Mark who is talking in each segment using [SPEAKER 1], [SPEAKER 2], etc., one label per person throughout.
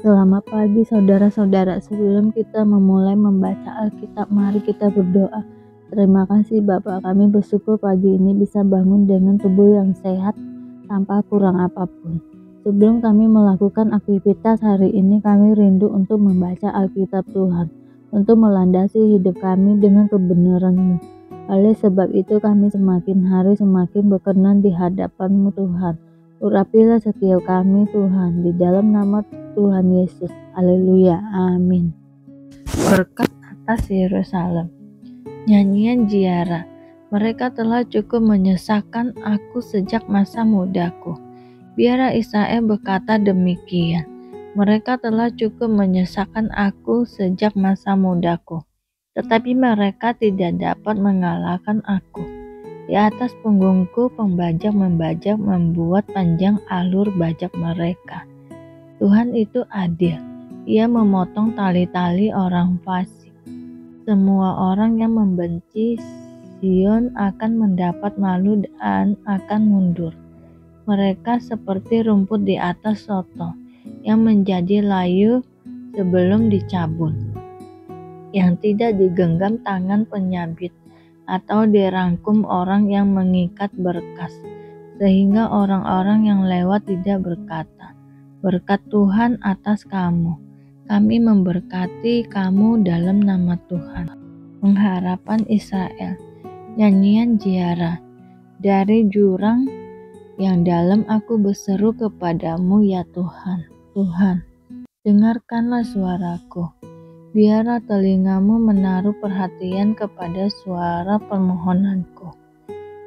[SPEAKER 1] Selamat pagi saudara-saudara. Sebelum kita memulai membaca Alkitab, mari kita berdoa. Terima kasih Bapak, kami bersyukur pagi ini bisa bangun dengan tubuh yang sehat tanpa kurang apapun. Sebelum kami melakukan aktivitas hari ini, kami rindu untuk membaca Alkitab Tuhan, untuk melandasi hidup kami dengan kebenaran-Mu. Oleh sebab itu kami semakin hari semakin berkenan di hadapan-Mu Tuhan. Urapilah setiap kami Tuhan, di dalam nama Tuhan Yesus. Haleluya. Amin. Berkat atas Yerusalem. Nyanyian Ziarah. Mereka telah cukup menyesakkan aku sejak masa mudaku. Biarlah Israel berkata demikian. Mereka telah cukup menyesakkan aku sejak masa mudaku. Tetapi mereka tidak dapat mengalahkan aku. Di atas punggungku pembajak membajak membuat panjang alur bajak mereka. Tuhan itu adil. Ia memotong tali-tali orang fasik. Semua orang yang membenci Sion akan mendapat malu dan akan mundur. Mereka seperti rumput di atas soto yang menjadi layu sebelum dicabut, yang tidak digenggam tangan penyabit atau dirangkum orang yang mengikat berkas, sehingga orang-orang yang lewat tidak berkata, "Berkat Tuhan atas kamu." Kami memberkati kamu dalam nama Tuhan. Pengharapan Israel. Nyanyian Ziarah. Dari jurang yang dalam aku berseru kepadamu ya Tuhan. Tuhan, dengarkanlah suaraku. Biarlah telingamu menaruh perhatian kepada suara permohonanku.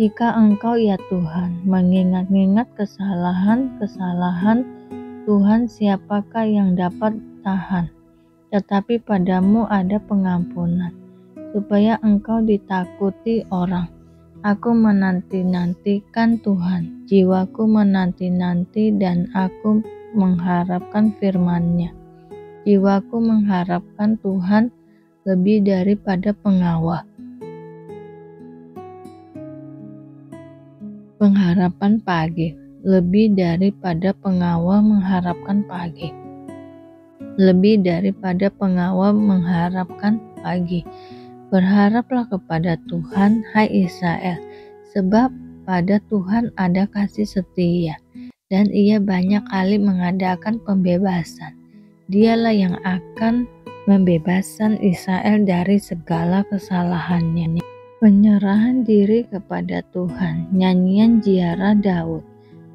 [SPEAKER 1] Jika Engkau ya Tuhan mengingat-ingat kesalahan-kesalahan Tuhan, siapakah yang dapat tahan? Tetapi padamu ada pengampunan, supaya Engkau ditakuti orang. Aku menanti-nantikan Tuhan, jiwaku menanti-nanti dan aku mengharapkan firman-Nya. Jiwaku mengharapkan Tuhan lebih daripada pengawal. Pengharapan pagi. Lebih daripada pengawal mengharapkan pagi. Lebih daripada pengawal mengharapkan pagi. Berharaplah kepada Tuhan, hai Israel, sebab pada Tuhan ada kasih setia, dan Ia banyak kali mengadakan pembebasan. Dialah yang akan membebaskan Israel dari segala kesalahannya. Penyerahan diri kepada Tuhan. Nyanyian Ziarah Daud.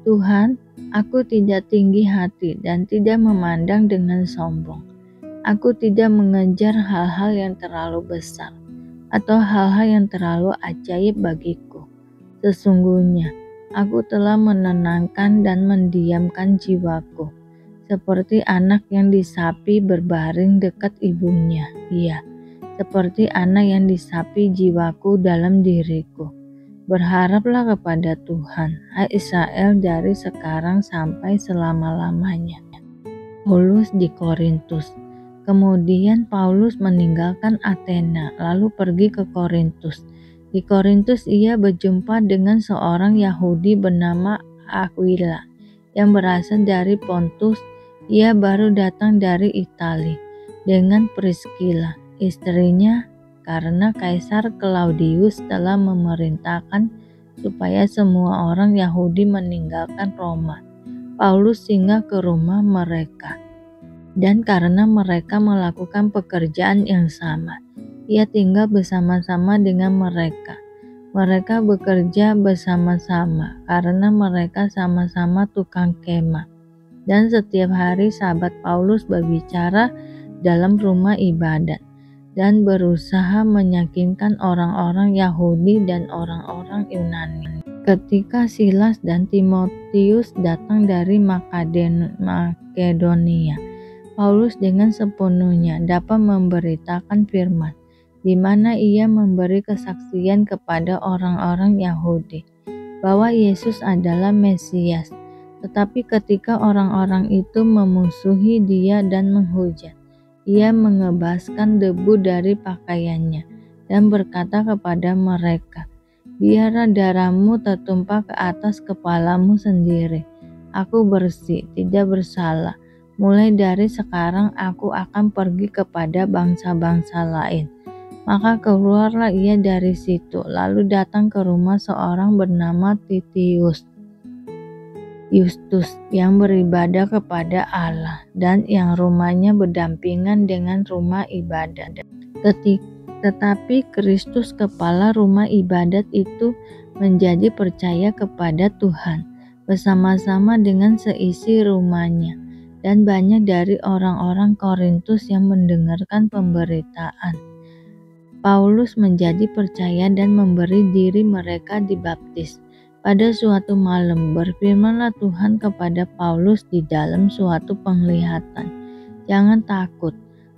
[SPEAKER 1] Tuhan, aku tidak tinggi hati dan tidak memandang dengan sombong. Aku tidak mengejar hal-hal yang terlalu besar atau hal-hal yang terlalu ajaib bagiku. Sesungguhnya, aku telah menenangkan dan mendiamkan jiwaku. Seperti anak yang disapi berbaring dekat ibunya. Iya, seperti anak yang disapi jiwaku dalam diriku. Berharaplah kepada Tuhan, hai Israel, dari sekarang sampai selama-lamanya. Paulus di Korintus. Kemudian Paulus meninggalkan Athena, lalu pergi ke Korintus. Di Korintus ia berjumpa dengan seorang Yahudi bernama Aquila, yang berasal dari Pontus. Ia baru datang dari Italia dengan Priscilla, istrinya, karena Kaisar Claudius telah memerintahkan supaya semua orang Yahudi meninggalkan Roma. Paulus singgah ke rumah mereka, dan karena mereka melakukan pekerjaan yang sama, ia tinggal bersama-sama dengan mereka. Mereka bekerja bersama-sama karena mereka sama-sama tukang kemah. Dan setiap hari sahabat Paulus berbicara dalam rumah ibadat dan berusaha meyakinkan orang-orang Yahudi dan orang-orang Yunani. Ketika Silas dan Timotius datang dari Makedonia, Paulus dengan sepenuhnya dapat memberitakan firman, di mana ia memberi kesaksian kepada orang-orang Yahudi bahwa Yesus adalah Mesias. Tetapi ketika orang-orang itu memusuhi dia dan menghujat, ia mengebaskan debu dari pakaiannya dan berkata kepada mereka, "Biarlah darahmu tertumpah ke atas kepalamu sendiri. Aku bersih, tidak bersalah. mulai dari sekarang aku akan pergi kepada bangsa-bangsa lain. Maka keluarlah ia dari situ, lalu datang ke rumah seorang bernama Titius Justus yang beribadah kepada Allah dan yang rumahnya berdampingan dengan rumah ibadat. Tetapi Kristus kepala rumah ibadat itu menjadi percaya kepada Tuhan bersama-sama dengan seisi rumahnya, dan banyak dari orang-orang Korintus yang mendengarkan pemberitaan Paulus menjadi percaya dan memberi diri mereka dibaptis. Pada suatu malam berfirmanlah Tuhan kepada Paulus di dalam suatu penglihatan, "Jangan takut,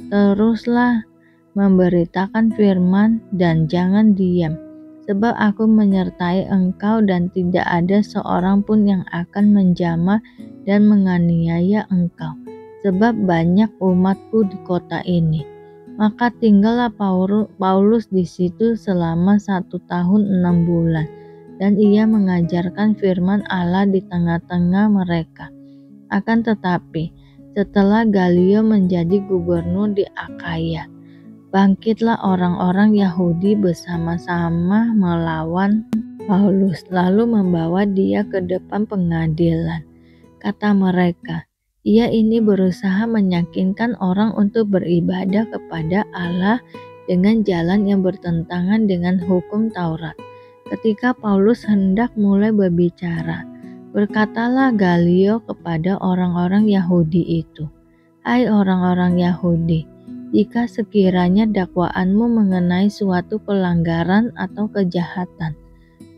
[SPEAKER 1] teruslah memberitakan firman dan jangan diam, sebab aku menyertai engkau dan tidak ada seorang pun yang akan menjamah dan menganiaya engkau, sebab banyak umatku di kota ini." Maka tinggallah Paulus di situ selama 1 tahun 6 bulan, dan ia mengajarkan firman Allah di tengah-tengah mereka. Akan tetapi, setelah Galio menjadi gubernur di Akaya, bangkitlah orang-orang Yahudi bersama-sama melawan Paulus, lalu membawa dia ke depan pengadilan. Kata mereka, "Ia ini berusaha meyakinkan orang untuk beribadah kepada Allah dengan jalan yang bertentangan dengan hukum Taurat." Ketika Paulus hendak mulai berbicara, berkatalah Galio kepada orang-orang Yahudi itu, "Hai orang-orang Yahudi, jika sekiranya dakwaanmu mengenai suatu pelanggaran atau kejahatan,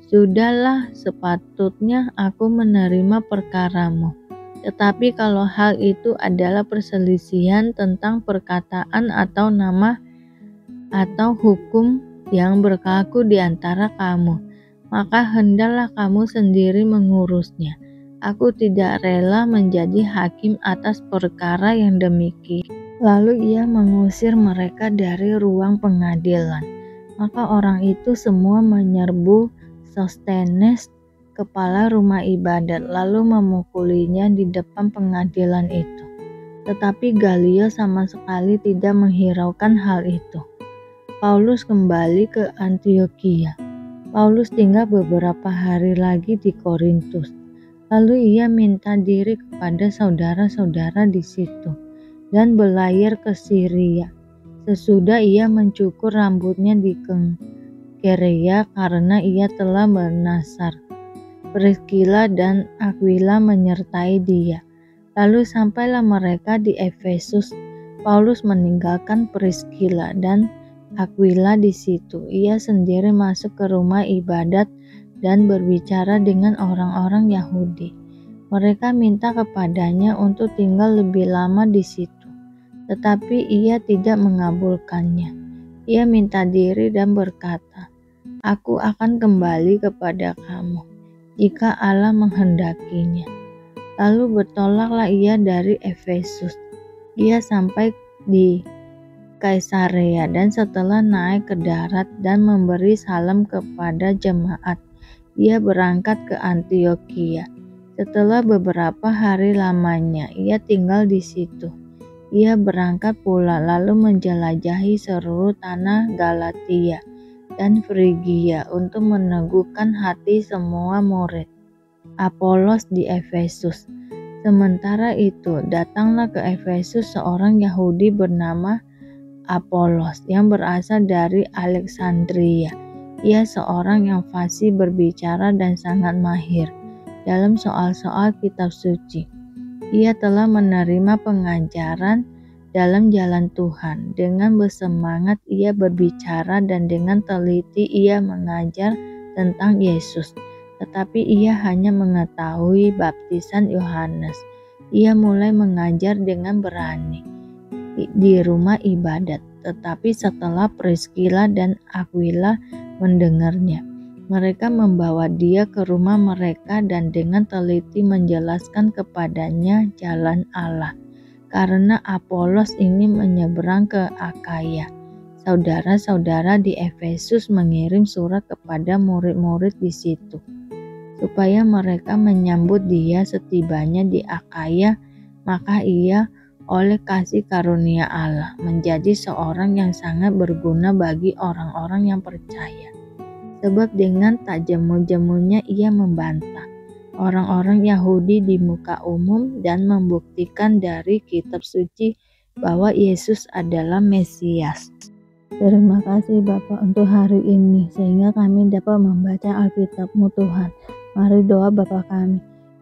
[SPEAKER 1] sudahlah sepatutnya aku menerima perkaramu. Tetapi kalau hal itu adalah perselisihan tentang perkataan atau nama atau hukum yang berlaku di antara kamu, maka hendaklah kamu sendiri mengurusnya. Aku tidak rela menjadi hakim atas perkara yang demikian." Lalu ia mengusir mereka dari ruang pengadilan. Maka orang itu semua menyerbu Sostenes, kepala rumah ibadat, lalu memukulinya di depan pengadilan itu. Tetapi Galio sama sekali tidak menghiraukan hal itu. Paulus kembali ke Antiokhia. Paulus tinggal beberapa hari lagi di Korintus. Lalu ia minta diri kepada saudara-saudara di situ dan berlayar ke Syria. Sesudah ia mencukur rambutnya di Kerea karena ia telah bernasar. Priscilla dan Aquila menyertai dia. Lalu sampailah mereka di Efesus. Paulus meninggalkan Priscilla dan Aquila di situ. Ia sendiri masuk ke rumah ibadat dan berbicara dengan orang-orang Yahudi. Mereka minta kepadanya untuk tinggal lebih lama di situ, tetapi ia tidak mengabulkannya. Ia minta diri dan berkata, "Aku akan kembali kepada kamu, jika Allah menghendakinya." Lalu bertolaklah ia dari Efesus. Ia sampai di Kaisarea, dan setelah naik ke darat dan memberi salam kepada jemaat, ia berangkat ke Antiokhia. Setelah beberapa hari lamanya, ia tinggal di situ. Ia berangkat pula lalu menjelajahi seluruh tanah Galatia dan Frigia untuk meneguhkan hati semua murid Apolos di Efesus. Sementara itu, datanglah ke Efesus seorang Yahudi bernama Apolos yang berasal dari Alexandria. Ia seorang yang fasih berbicara dan sangat mahir dalam soal-soal kitab suci. Ia telah menerima pengajaran dalam jalan Tuhan. Dengan bersemangat ia berbicara dan dengan teliti ia mengajar tentang Yesus. Tetapi ia hanya mengetahui baptisan Yohanes. Ia mulai mengajar dengan berani di rumah ibadat. Tetapi setelah Priscilla dan Aquila mendengarnya, mereka membawa dia ke rumah mereka dan dengan teliti menjelaskan kepadanya jalan Allah, karena Apolos ingin menyeberang ke Akaya. Saudara-saudara di Efesus mengirim surat kepada murid-murid di situ, supaya mereka menyambut dia setibanya di Akaya
[SPEAKER 2] maka ia oleh kasih karunia Allah menjadi seorang yang sangat berguna bagi orang-orang yang percaya. Sebab dengan tak jemu-jemunya ia membantah orang-orang Yahudi di muka umum dan membuktikan dari kitab suci bahwa Yesus adalah Mesias.
[SPEAKER 1] Terima kasih Bapak untuk hari ini, sehingga kami dapat membaca Alkitab-Mu Tuhan. Mari doa Bapa kami.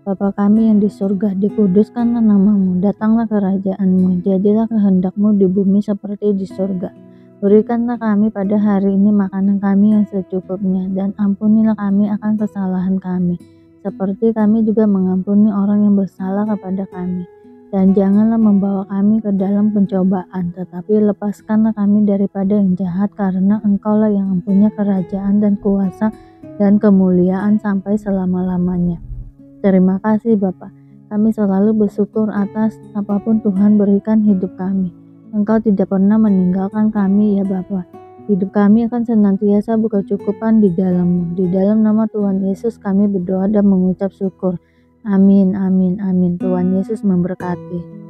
[SPEAKER 1] Bapa kami yang di surga, dikuduskanlah nama-Mu, datanglah kerajaan-Mu, jadilah kehendak-Mu di bumi seperti di surga. Berikanlah kami pada hari ini makanan kami yang secukupnya, dan ampunilah kami akan kesalahan kami, seperti kami juga mengampuni orang yang bersalah kepada kami. Dan janganlah membawa kami ke dalam pencobaan, tetapi lepaskanlah kami daripada yang jahat, karena Engkaulah yang mempunyai kerajaan dan kuasa dan kemuliaan sampai selama-lamanya. Terima kasih Bapa. Kami selalu bersyukur atas apapun Tuhan berikan hidup kami. Engkau tidak pernah meninggalkan kami ya Bapa. Hidup kami akan senantiasa berkecukupan di dalam-Mu. Di dalam nama Tuhan Yesus kami berdoa dan mengucap syukur. Amin, amin, amin. Tuhan Yesus memberkati.